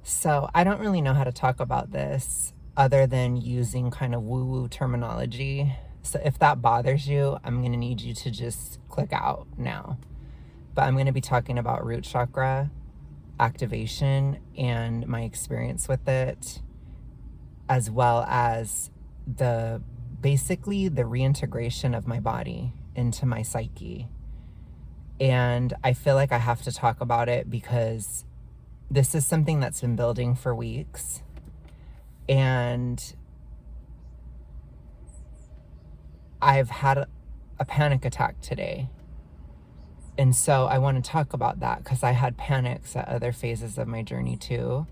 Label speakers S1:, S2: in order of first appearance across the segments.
S1: So I don't really know how to talk about this other than using kind of woo-woo terminology. So if that bothers you, I'm going to need you to just click out now. But I'm going to be talking about root chakra activation and my experience with it, as well as basically the reintegration of my body into my psyche. And I feel like I have to talk about it because this is something that's been building for weeks. And I've had a panic attack today. And so I want to talk about that because I had panics at other phases of my journey too.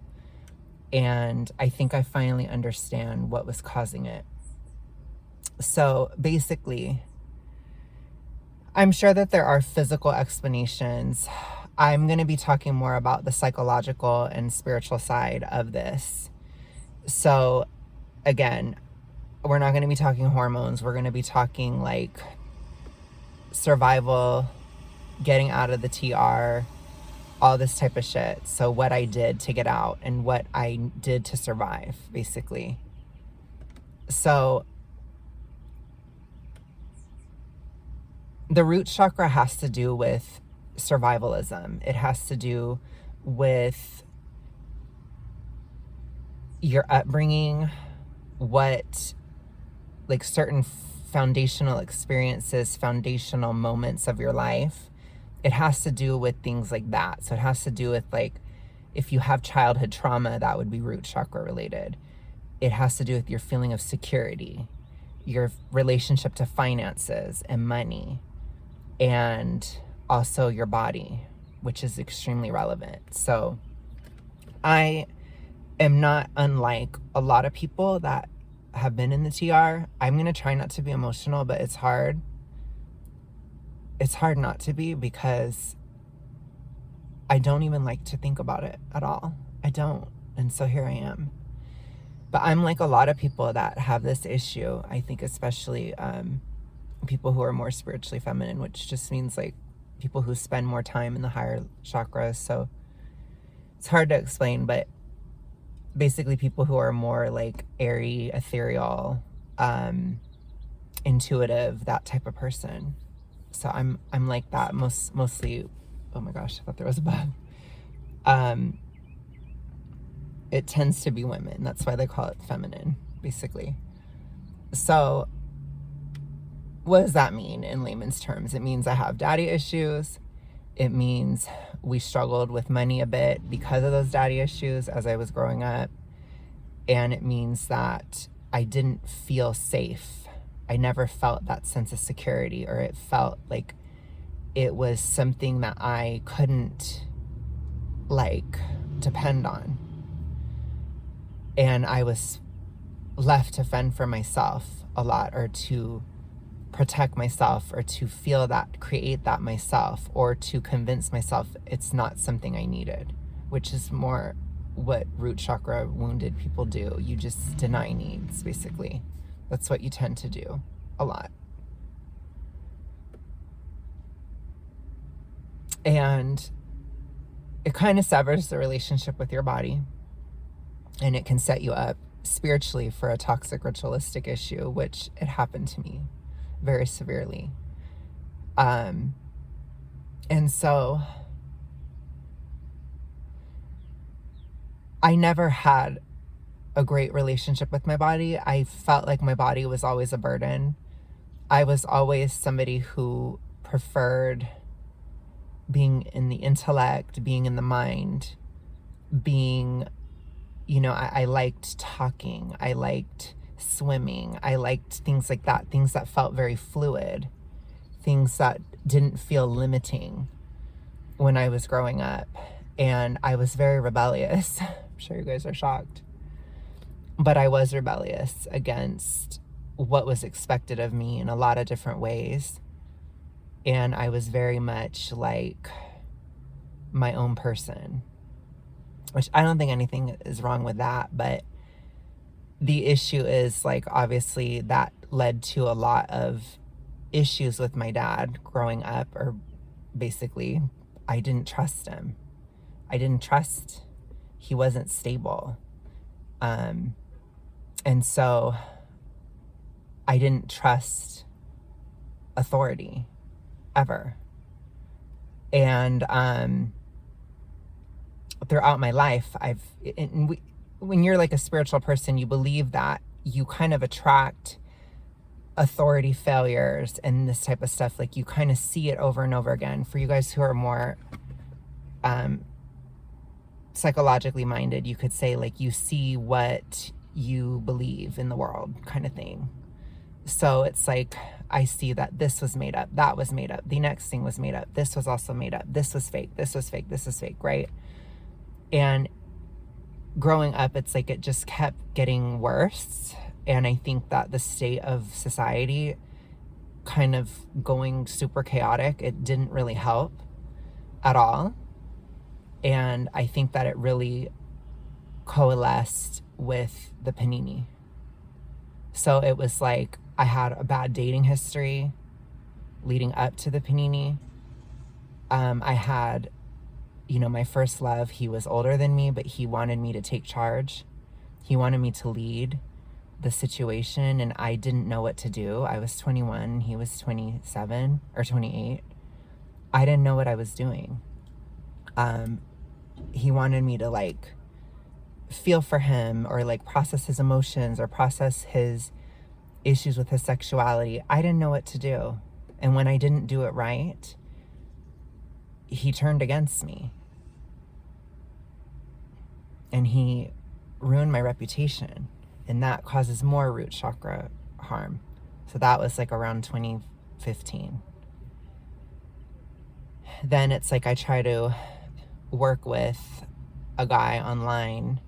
S1: And I think I finally understand what was causing it. So basically, I'm sure that there are physical explanations. I'm going to be talking more about the psychological and spiritual side of this. So again, we're not going to be talking hormones. We're going to be talking like survival, getting out of the TR, all this type of shit. So what I did to get out and what I did to survive, basically. So the root chakra has to do with survivalism. It has to do with your upbringing, what like certain foundational experiences, foundational moments of your life. It has to do with things like that. So it has to do with like, if you have childhood trauma, that would be root chakra related. It has to do with your feeling of security, your relationship to finances and money, and also your body, which is extremely relevant. So I am not unlike a lot of people that have been in the TR. I'm going to try not to be emotional, but it's hard. It's hard not to be because I don't even like to think about it at all. I don't. And so here I am. But I'm like a lot of people that have this issue. I think especially people who are more spiritually feminine, which just means like people who spend more time in the higher chakras. So it's hard to explain, but basically people who are more like airy, ethereal, intuitive, that type of person. So I'm like that mostly. Oh my gosh, I thought there was a bug. It tends to be women. That's why they call it feminine, basically. So what does that mean in layman's terms? It means I have daddy issues. It means we struggled with money a bit because of those daddy issues as I was growing up. And it means that I didn't feel safe. I never felt that sense of security, or it felt like it was something that I couldn't like depend on. And I was left to fend for myself a lot, or to protect myself, or to feel that, create that myself, or to convince myself it's not something I needed, which is more what root chakra wounded people do. You just deny needs, basically. That's what you tend to do a lot. And it kind of severs the relationship with your body, and it can set you up spiritually for a toxic ritualistic issue, which it happened to me very severely. And so I never had a great relationship with my body. I felt like my body was always a burden. I was always somebody who preferred being in the intellect, being in the mind, being, I liked talking. I liked swimming. I liked things like that, things that felt very fluid, things that didn't feel limiting when I was growing up. And I was very rebellious. I'm sure you guys are shocked. But I was rebellious against what was expected of me in a lot of different ways. And I was very much like my own person, which I don't think anything is wrong with that. But the issue is, like, obviously that led to a lot of issues with my dad growing up, or basically I didn't trust him. I didn't trust He wasn't stable. And so I didn't trust authority ever. And throughout my life, when you're like a spiritual person, you believe that you kind of attract authority failures and this type of stuff. Like, you kind of see it over and over again. For you guys who are more psychologically minded, you could say, like, you see what you believe in the world, kind of thing. So it's like, I see that this was made up, that was made up, the next thing was made up, this was also made up, this was fake, this was fake, this is fake, right? And growing up, it's like it just kept getting worse. And I think that the state of society kind of going super chaotic, it didn't really help at all. And I think that it really coalesced with the panini. So it was like, I had a bad dating history leading up to the panini. I had, my first love, he was older than me, but he wanted me to take charge. He wanted me to lead the situation, and I didn't know what to do. I was 21, he was 27 or 28. I didn't know what I was doing. He wanted me to like feel for him, or like process his emotions, or process his issues with his sexuality. I didn't know what to do. And when I didn't do it right, he turned against me. And he ruined my reputation. And that causes more root chakra harm. So that was like around 2015. Then it's like I try to work with a guy online,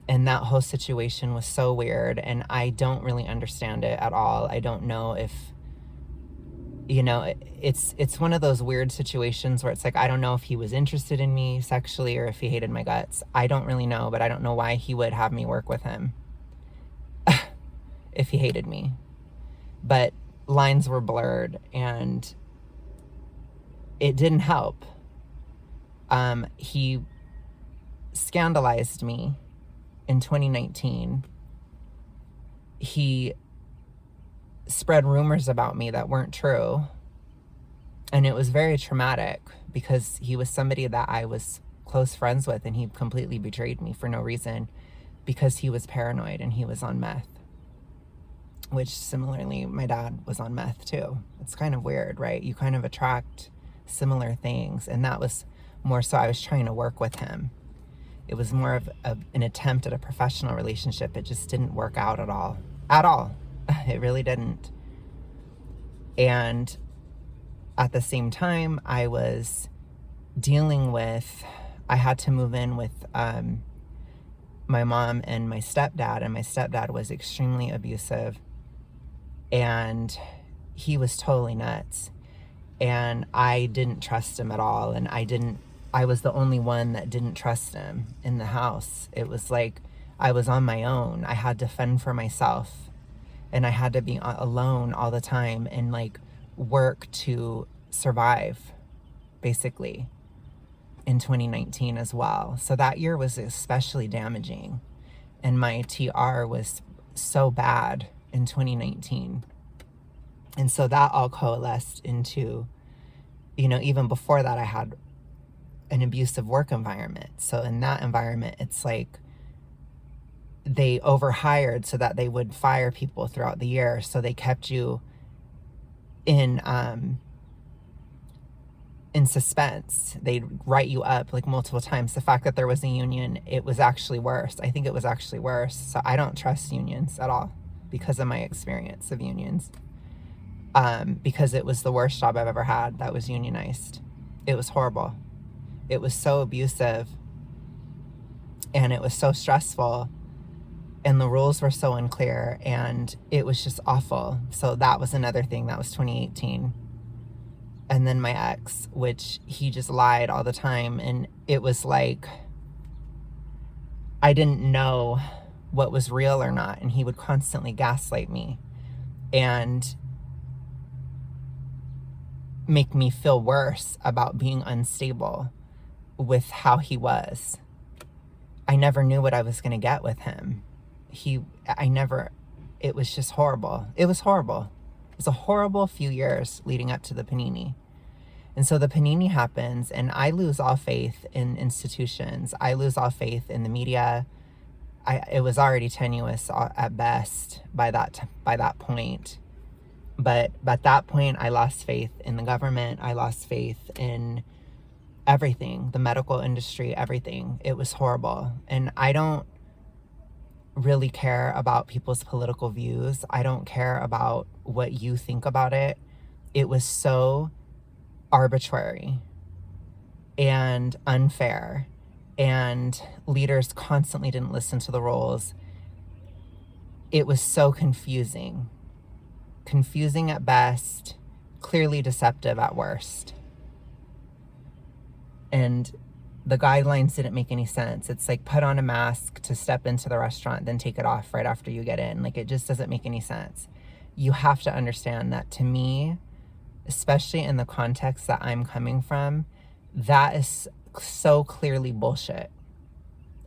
S1: and that whole situation was so weird, and I don't really understand it at all. I don't know if, it's one of those weird situations where it's like, I don't know if he was interested in me sexually or if he hated my guts. I don't really know, but I don't know why he would have me work with him if he hated me. But lines were blurred, and it didn't help. He scandalized me in 2019. He spread rumors about me that weren't true. And it was very traumatic, because he was somebody that I was close friends with, and he completely betrayed me for no reason, because he was paranoid and he was on meth. Which, similarly, my dad was on meth too. It's kind of weird, right? You kind of attract similar things. And that was more so, I was trying to work with him. It was more of an attempt at a professional relationship. It just didn't work out at all. At all. It really didn't. And at the same time, I was dealing with, I had to move in with my mom and my stepdad. And my stepdad was extremely abusive. And he was totally nuts. And I didn't trust him at all. And I was the only one that didn't trust him in the house. It was like I was on my own. I had to fend for myself, and I had to be alone all the time and like work to survive, basically, in 2019 as well. So that year was especially damaging, and my TR was so bad in 2019. And so that all coalesced into, even before that, I had an abusive work environment. So in that environment, it's like they overhired so that they would fire people throughout the year. So they kept you in suspense. They'd write you up like multiple times. The fact that there was a union, it was actually worse. I think it was actually worse. So I don't trust unions at all because of my experience of unions. Because it was the worst job I've ever had that was unionized. It was horrible. It was so abusive, and it was so stressful, and the rules were so unclear, and it was just awful. So that was another thing. That was 2018. And then my ex, which he just lied all the time, and it was like I didn't know what was real or not, and he would constantly gaslight me and make me feel worse about being unstable with how he was. never knew what I was going to get with him. It was just horrible. It was horrible. It was a horrible few years leading up to the panini. And so the panini happens, and I lose all faith in institutions. I lose all faith in the media. It was already tenuous at best by that point. But at that point, I lost faith in the government. I lost faith in everything, the medical industry, everything. It was horrible. And I don't really care about people's political views. I don't care about what you think about it. It was so arbitrary and unfair, and leaders constantly didn't listen to the rules. It was so confusing at best, clearly deceptive at worst. And the guidelines didn't make any sense. It's like, put on a mask to step into the restaurant, then take it off right after you get in. Like, it just doesn't make any sense. You have to understand that, to me, especially in the context that I'm coming from, that is so clearly bullshit.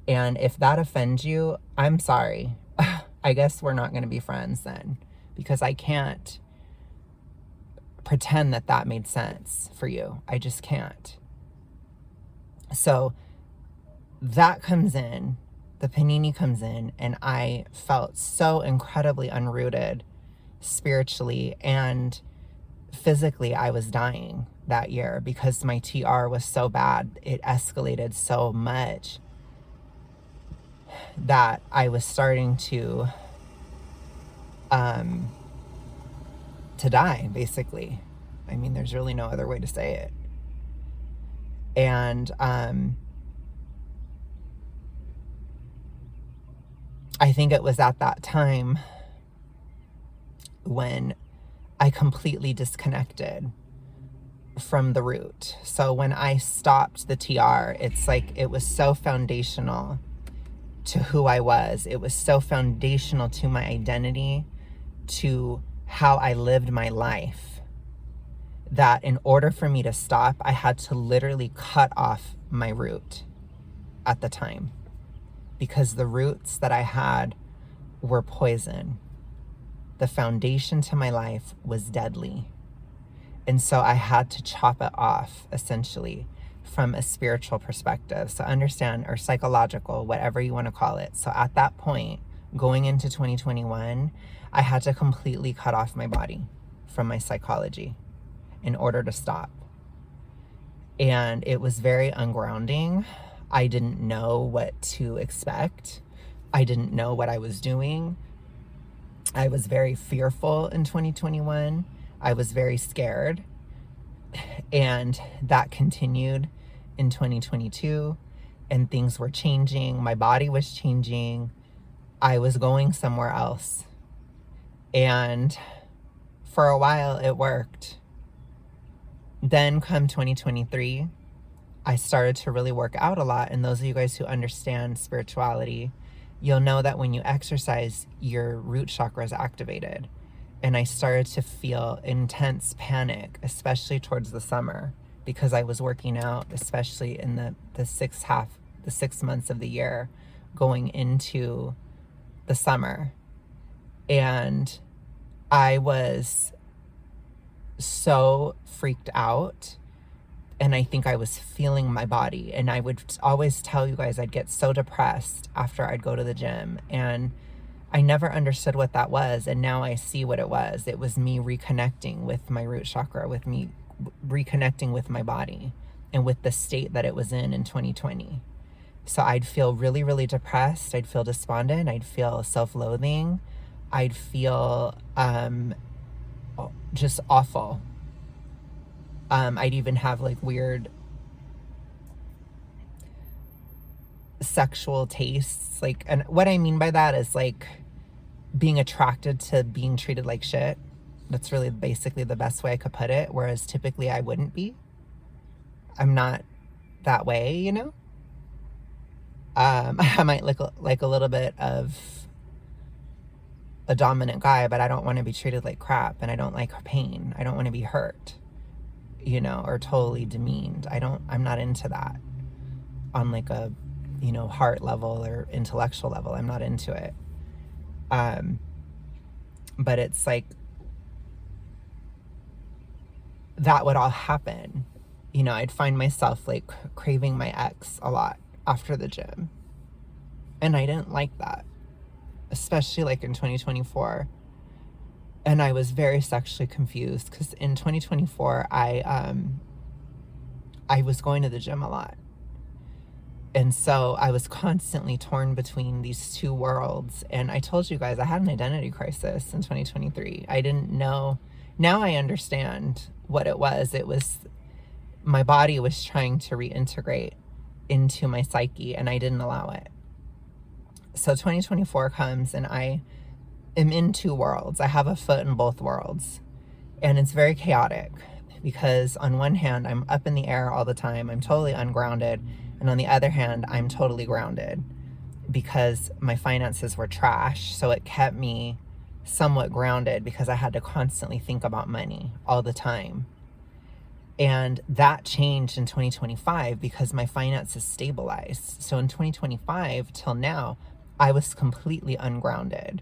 S1: And if that offends you, I'm sorry. I guess we're not going to be friends then, because I can't pretend that made sense for you. I just can't. So that comes in, the panini comes in, and I felt so incredibly unrooted spiritually and physically. I was dying that year because my TR was so bad. It escalated so much that I was starting to die, basically. I mean, there's really no other way to say it. And I think it was at that time when I completely disconnected from the root. So when I stopped the TR, it's like it was so foundational to who I was. It was so foundational to my identity, to how I lived my life, that in order for me to stop, I had to literally cut off my root at the time, because the roots that I had were poison. The foundation to my life was deadly. And so I had to chop it off, essentially, from a spiritual perspective. So understand, or psychological, whatever you want to call it. So at that point, going into 2021, I had to completely cut off my body from my psychology in order to stop. And it was very ungrounding. I didn't know what to expect. I didn't know what I was doing. I was very fearful in 2021. I was very scared. And that continued in 2022. And things were changing. My body was changing. I was going somewhere else. And for a while, it worked. Then come 2023, I started to really work out a lot. And those of you guys who understand spirituality, you'll know that when you exercise, your root chakra is activated. And I started to feel intense panic, especially towards the summer, because I was working out, especially in the 6 months of the year going into the summer. And I was so freaked out, and I think I was feeling my body. And I would always tell you guys I'd get so depressed after I'd go to the gym, and I never understood what that was. And now I see what it was. It was me reconnecting with my root chakra, with me reconnecting with my body and with the state that it was in 2020. So I'd feel really, really depressed. I'd feel despondent. I'd feel self-loathing. I'd feel just awful. I'd even have like weird sexual tastes. Like, and what I mean by that is like being attracted to being treated like shit. That's really basically the best way I could put it. Whereas typically I wouldn't be. I'm not that way, you know? I might look like a little bit of a dominant guy, but I don't want to be treated like crap, and I don't like pain. I don't want to be hurt, you know, or totally demeaned. I'm not into that on like a heart level or intellectual level. I'm not into it. But it's like that would all happen. I'd find myself like craving my ex a lot after the gym. And I didn't like that, especially like in 2024. And I was very sexually confused because in 2024, I was going to the gym a lot. And so I was constantly torn between these two worlds. And I told you guys I had an identity crisis in 2023. I didn't know. Now I understand what it was. It was my body was trying to reintegrate into my psyche, and I didn't allow it. So 2024 comes, and I am in two worlds. I have a foot in both worlds. And it's very chaotic because on one hand, I'm up in the air all the time. I'm totally ungrounded. And on the other hand, I'm totally grounded because my finances were trash. So it kept me somewhat grounded because I had to constantly think about money all the time. And that changed in 2025 because my finances stabilized. So in 2025 till now, I was completely ungrounded.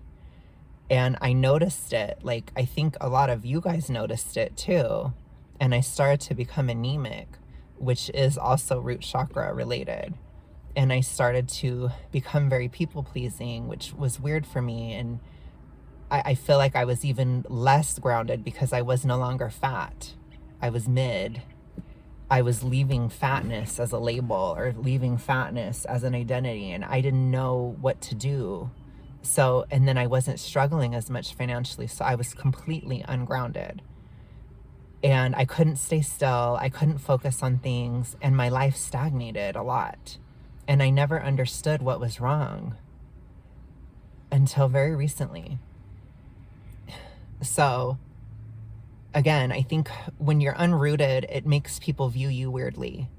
S1: And I noticed it, like I think a lot of you guys noticed it too. And I started to become anemic, which is also root chakra related. And I started to become very people pleasing, which was weird for me. And I feel like I was even less grounded because I was no longer fat. I was mid. I was leaving fatness as a label or leaving fatness as an identity, and I didn't know what to do. So, and then I wasn't struggling as much financially, so I was completely ungrounded. And I couldn't stay still. I couldn't focus on things, and my life stagnated a lot. And I never understood what was wrong until very recently. So, again, I think when you're unrooted, it makes people view you weirdly.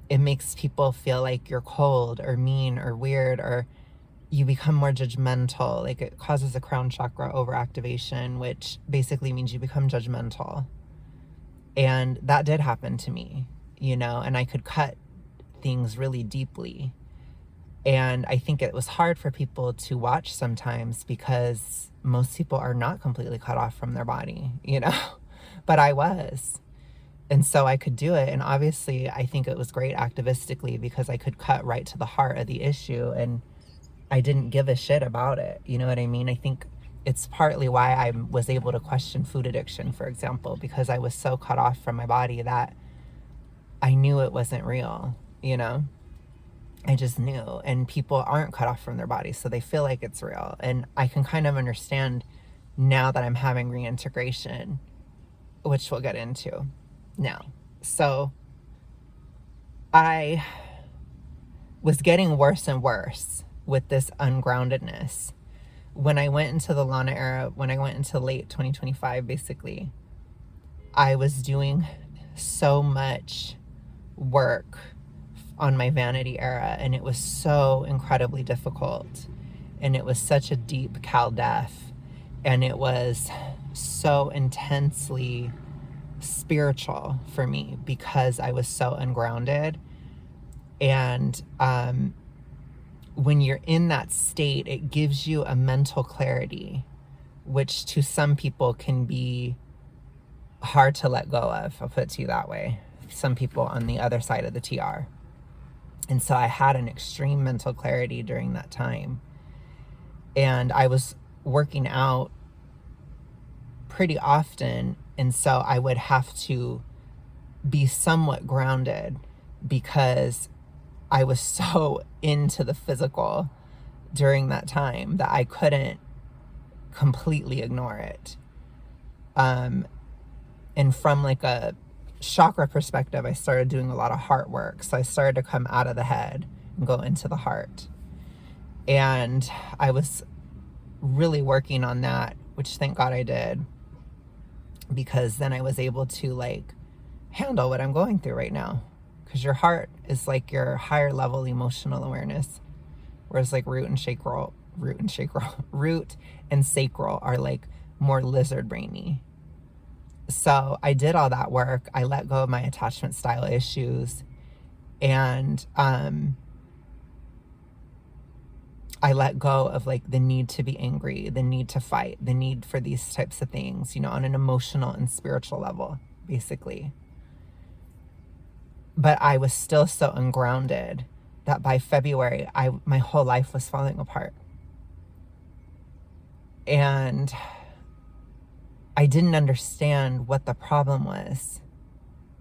S1: It makes people feel like you're cold or mean or weird, or you become more judgmental. Like it causes a crown chakra overactivation, which basically means you become judgmental. And that did happen to me, and I could cut things really deeply. And I think it was hard for people to watch sometimes because most people are not completely cut off from their body, but I was. And so I could do it. And obviously I think it was great activistically because I could cut right to the heart of the issue and I didn't give a shit about it. You know what I mean? I think it's partly why I was able to question food addiction, for example, because I was so cut off from my body that I knew it wasn't real, I just knew. And people aren't cut off from their bodies, so they feel like it's real. And I can kind of understand now that I'm having reintegration, which we'll get into now. So I was getting worse and worse with this ungroundedness. When I went into the Lana era, when I went into late 2025, basically, I was doing so much work on my vanity era, and it was so incredibly difficult. And it was such a deep Cal death, and it was so intensely spiritual for me because I was so ungrounded. And when you're in that state, it gives you a mental clarity, which to some people can be hard to let go of. I'll put it to you that way. Some people on the other side of the TR. And so I had an extreme mental clarity during that time. And I was working out pretty often. And so I would have to be somewhat grounded because I was so into the physical during that time that I couldn't completely ignore it. And from like a chakra perspective, I started doing a lot of heart work. So I started to come out of the head and go into the heart. And I was really working on that, which thank God I did, because then I was able to like handle what I'm going through right now. Because your heart is like your higher level emotional awareness, whereas like root and sacral are like more lizard brainy. So I did all that work. I let go of my attachment style issues, and I let go of like the need to be angry, the need to fight, the need for these types of things, on an emotional and spiritual level, basically. But I was still so ungrounded that by February, my whole life was falling apart. And I didn't understand what the problem was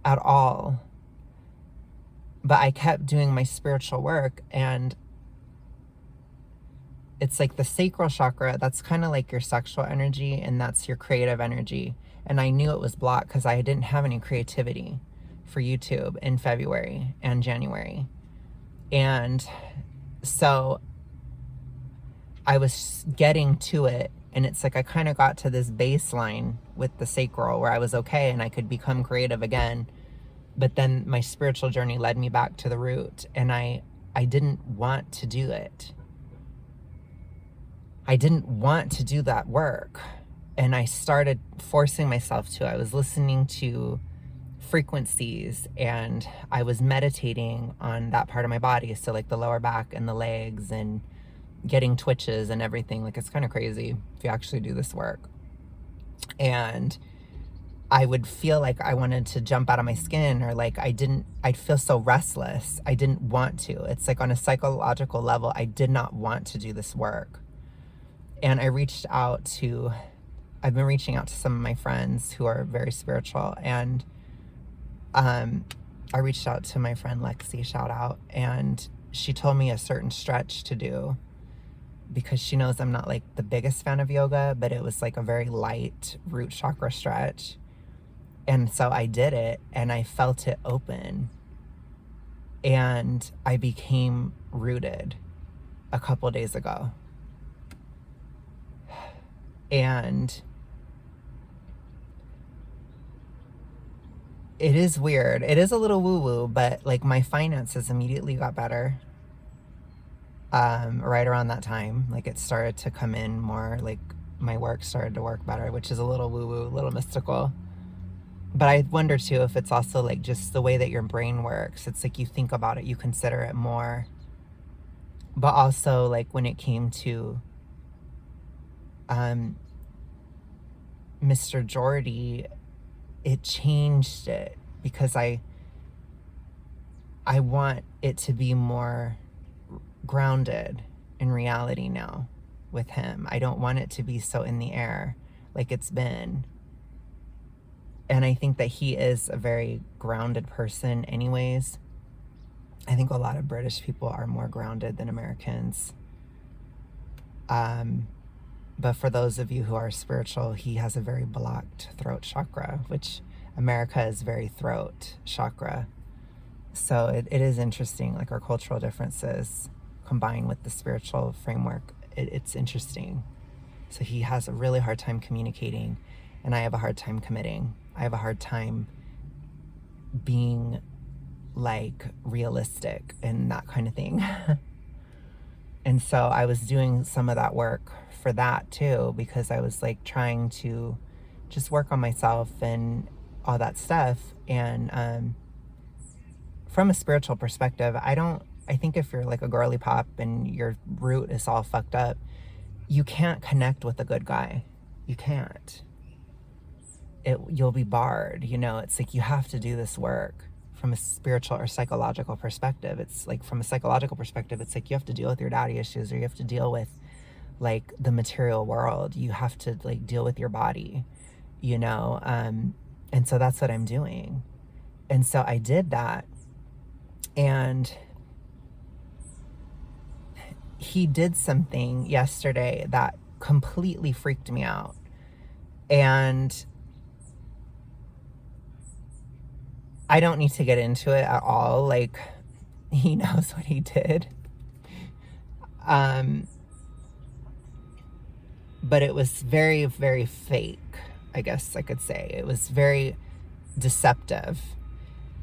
S1: at all. But I kept doing my spiritual work, and it's like the sacral chakra, that's kind of like your sexual energy, and that's your creative energy. And I knew it was blocked because I didn't have any creativity for YouTube in February and January. And so I was getting to it, and it's like I kind of got to this baseline with the sacral where I was okay and I could become creative again. But then my spiritual journey led me back to the root, and I didn't want to do it. I didn't want to do that work. And I started forcing myself to. I was listening to frequencies, and I was meditating on that part of my body. So like the lower back and the legs, and getting twitches and everything. Like, it's kind of crazy if you actually do this work. And I would feel like I wanted to jump out of my skin, or like I'd feel so restless. I didn't want to. It's like on a psychological level, I did not want to do this work. And I've been reaching out to some of my friends who are very spiritual. And I reached out to my friend Lexi, shout out. And she told me a certain stretch to do, because she knows I'm not like the biggest fan of yoga, but it was like a very light root chakra stretch. And so I did it, and I felt it open, and I became rooted a couple days ago. And it is weird. It is a little woo-woo, but like my finances immediately got better. Right around that time, like it started to come in more, like my work started to work better, which is a little woo-woo, a little mystical. But I wonder too if it's also like just the way that your brain works. It's like you think about it, you consider it more. But also like when it came to Mr. Jordy, it changed it, because I want it to be more grounded in reality now with him. I don't want it to be so in the air like it's been. And I think that he is a very grounded person anyways. I think a lot of British people are more grounded than Americans. But for those of you who are spiritual, he has a very blocked throat chakra, which America is very throat chakra. So it is interesting, like our cultural differences combined with the spiritual framework. It's interesting. So he has a really hard time communicating, and I have a hard time committing. I have a hard time being like realistic and that kind of thing. And so I was doing some of that work for that too, because I was like trying to just work on myself and all that stuff. And from a spiritual perspective, I think if you're like a girly pop and your root is all fucked up, you can't connect with a good guy. You can't. You'll be barred, it's like you have to do this work from a spiritual or psychological perspective. It's like from a psychological perspective, it's like you have to deal with your daddy issues, or you have to deal with like the material world. You have to like deal with your body, and so that's what I'm doing. And so I did that, and he did something yesterday that completely freaked me out. And I don't need to get into it at all. Like, he knows what he did. But it was very, very fake, I guess I could say. It was very deceptive.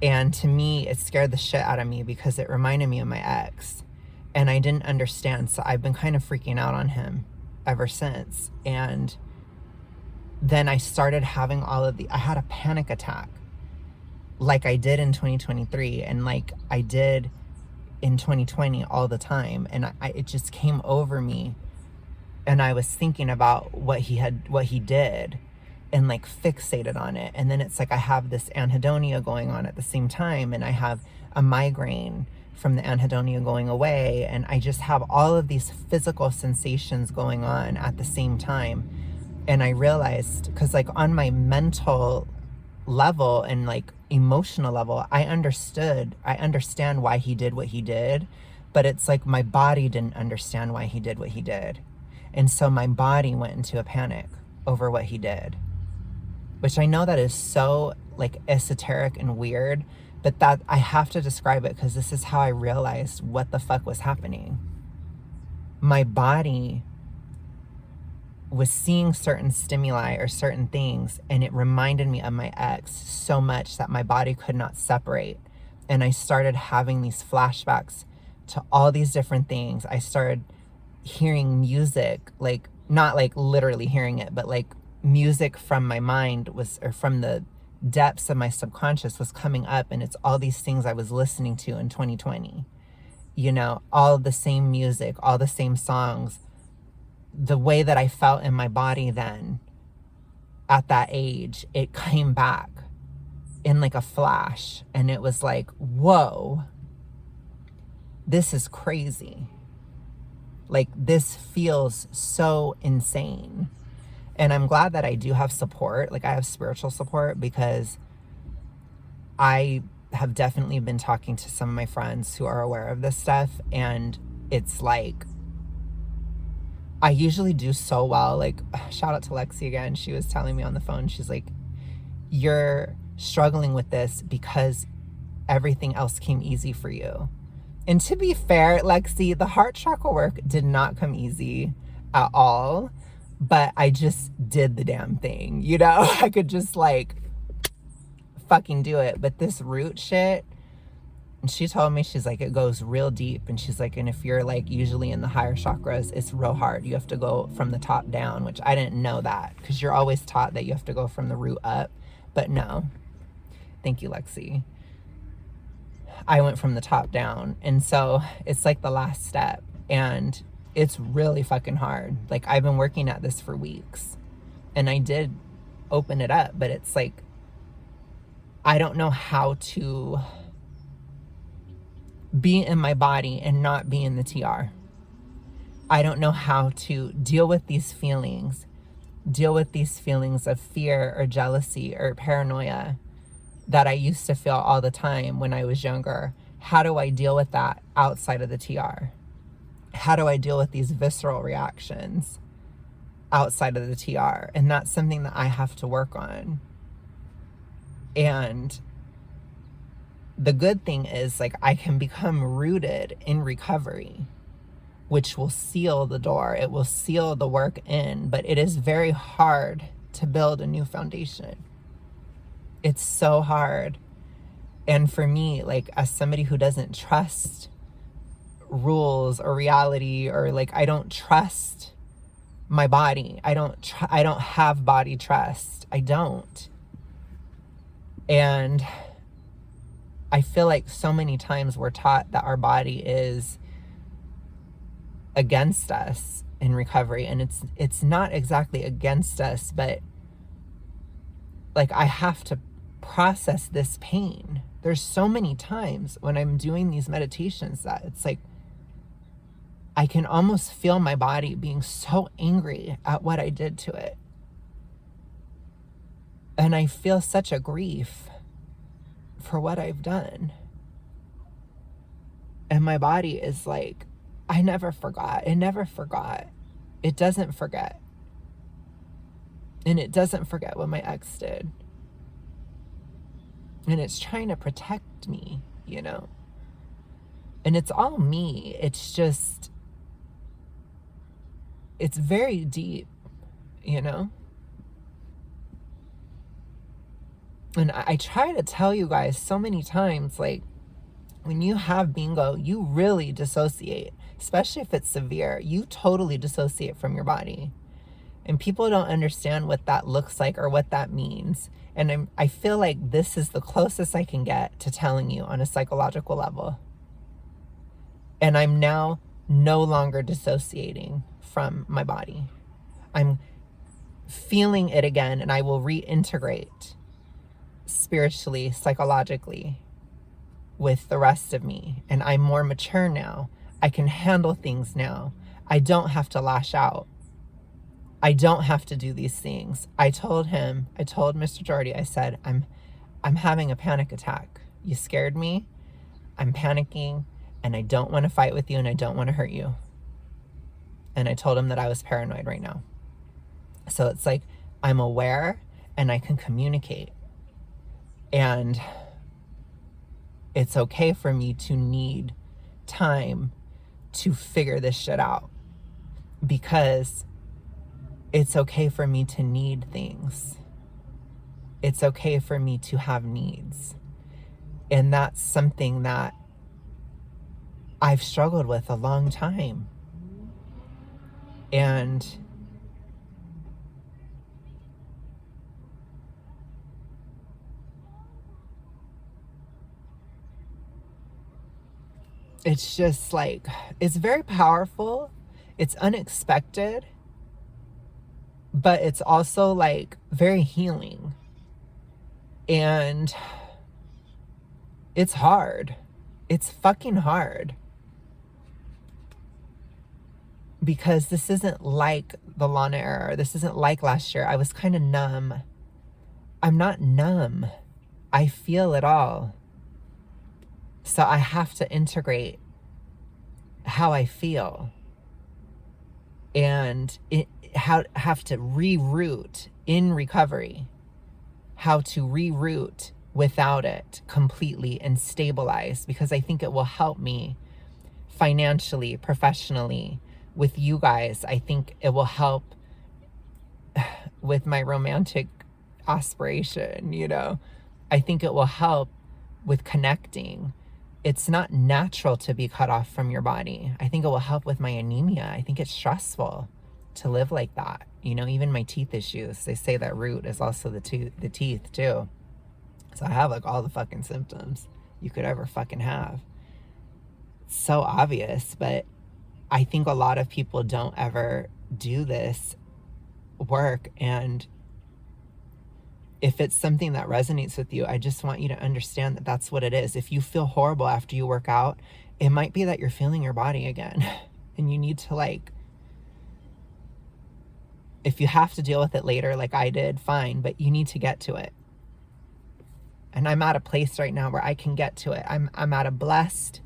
S1: And to me, it scared the shit out of me, because it reminded me of my ex. And I didn't understand. So I've been kind of freaking out on him ever since. And then I started having I had a panic attack, like I did in 2023, and like I did in 2020 all the time, and it just came over me, and I was thinking about what he did, and like fixated on it. And then it's like I have this anhedonia going on at the same time, and I have a migraine from the anhedonia going away, and I just have all of these physical sensations going on at the same time. And I realized, because like on my mental level and like emotional level, I understand why he did what he did, but it's like my body didn't understand why he did what he did. And so my body went into a panic over what he did, which I know that is so like esoteric and weird, but that I have to describe it because this is how I realized what the fuck was happening. My body was seeing certain stimuli or certain things, and it reminded me of my ex so much that my body could not separate. And I started having these flashbacks to all these different things. I started hearing music, like not like literally hearing it, but like music from my mind or from the depths of my subconscious was coming up, and it's all these things I was listening to in 2020. You know, all the same music, all the same songs, the way that I felt in my body then at that age, it came back in like a flash, and it was like, whoa, this is crazy. Like, this feels so insane. And I'm glad that I do have support. Like, I have spiritual support, because I have definitely been talking to some of my friends who are aware of this stuff. And it's like, I usually do so well. Like, shout out to Lexi again. She was telling me on the phone, she's like, you're struggling with this because everything else came easy for you. And to be fair, Lexi, the heart chakra work did not come easy at all. But I just did the damn thing, you know? I could just like fucking do it. But this root shit, and she told me, she's like, it goes real deep. And she's like, and if you're like usually in the higher chakras, it's real hard. You have to go from the top down, which I didn't know that, because you're always taught that you have to go from the root up. But no. Thank you, Lexi. I went from the top down. And so it's like the last step. And it's really fucking hard. Like, I've been working at this for weeks, and I did open it up, but it's like, I don't know how to be in my body and not be in the TR. I don't know how to deal with these feelings of fear or jealousy or paranoia that I used to feel all the time when I was younger. How do I deal with that outside of the TR? How do I deal with these visceral reactions outside of the TR? And that's something that I have to work on. And the good thing is, like, I can become rooted in recovery, which will seal the door. It will seal the work in, but it is very hard to build a new foundation. It's so hard. And for me, like, as somebody who doesn't trust rules or reality, or like, I don't trust my body. I don't have body trust. I don't. And I feel like so many times we're taught that our body is against us in recovery, and it's not exactly against us, but like, I have to process this pain. There's so many times when I'm doing these meditations that it's like, I can almost feel my body being so angry at what I did to it. And I feel such a grief for what I've done. And my body is like, I never forgot. It never forgot. It doesn't forget. And it doesn't forget what my ex did. And it's trying to protect me, you know? And it's all me. It's just, it's very deep, you know? And I try to tell you guys so many times, like, when you have bingo, you really dissociate, especially if it's severe. You totally dissociate from your body. And people don't understand what that looks like or what that means. And I feel like this is the closest I can get to telling you on a psychological level. And I'm now no longer dissociating from my body. I'm feeling it again, and I will reintegrate spiritually, psychologically with the rest of me. And I'm more mature now. I can handle things now. I don't have to lash out. I don't have to do these things. I told Mr. Jordy, I said, I'm having a panic attack. You scared me. I'm panicking, and I don't want to fight with you, and I don't want to hurt you. And I told him that I was paranoid right now. So it's like, I'm aware and I can communicate. And it's okay for me to need time to figure this shit out, because it's okay for me to need things. It's okay for me to have needs. And that's something that I've struggled with a long time. And it's just like, it's very powerful. It's unexpected, but it's also like very healing. And it's hard. It's fucking hard. Because this isn't like the Lana era. This isn't like last year. I was kind of numb. I'm not numb. I feel it all. So I have to integrate how I feel. And have to reroute in recovery. How to reroute without it completely and stabilize. Because I think it will help me financially, professionally, with you guys. I think it will help with my romantic aspiration, you know. I think it will help with connecting. It's not natural to be cut off from your body. I think it will help with my anemia. I think it's stressful to live like that. You know, even my teeth issues, they say that root is also the teeth too. So I have like all the fucking symptoms you could ever fucking have. It's so obvious, but I think a lot of people don't ever do this work. And if it's something that resonates with you, I just want you to understand that that's what it is. If you feel horrible after you work out, it might be that you're feeling your body again. And you need to, like, if you have to deal with it later, like I did, fine, but you need to get to it. And I'm at a place right now where I can get to it. I'm at a blessed,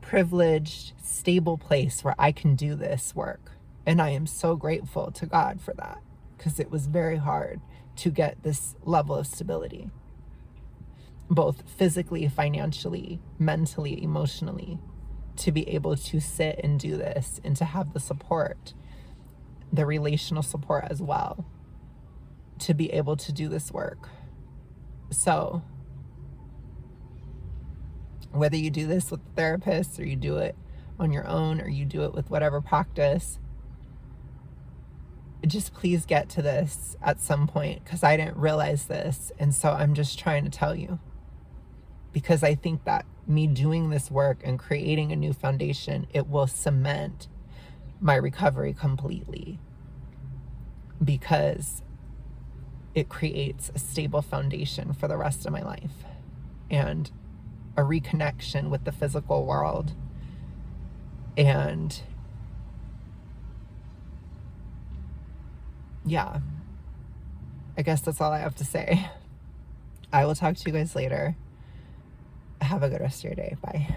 S1: privileged, stable place where I can do this work. And I am so grateful to God for that, because it was very hard to get this level of stability, both physically, financially, mentally, emotionally, to be able to sit and do this and to have the support, the relational support as well, to be able to do this work. So whether you do this with a therapist, or you do it on your own, or you do it with whatever practice, just please get to this at some point, because I didn't realize this. And so I'm just trying to tell you, because I think that me doing this work and creating a new foundation, it will cement my recovery completely, because it creates a stable foundation for the rest of my life and a reconnection with the physical world. And yeah, I guess that's all I have to say. I will talk to you guys later. Have a good rest of your day. Bye.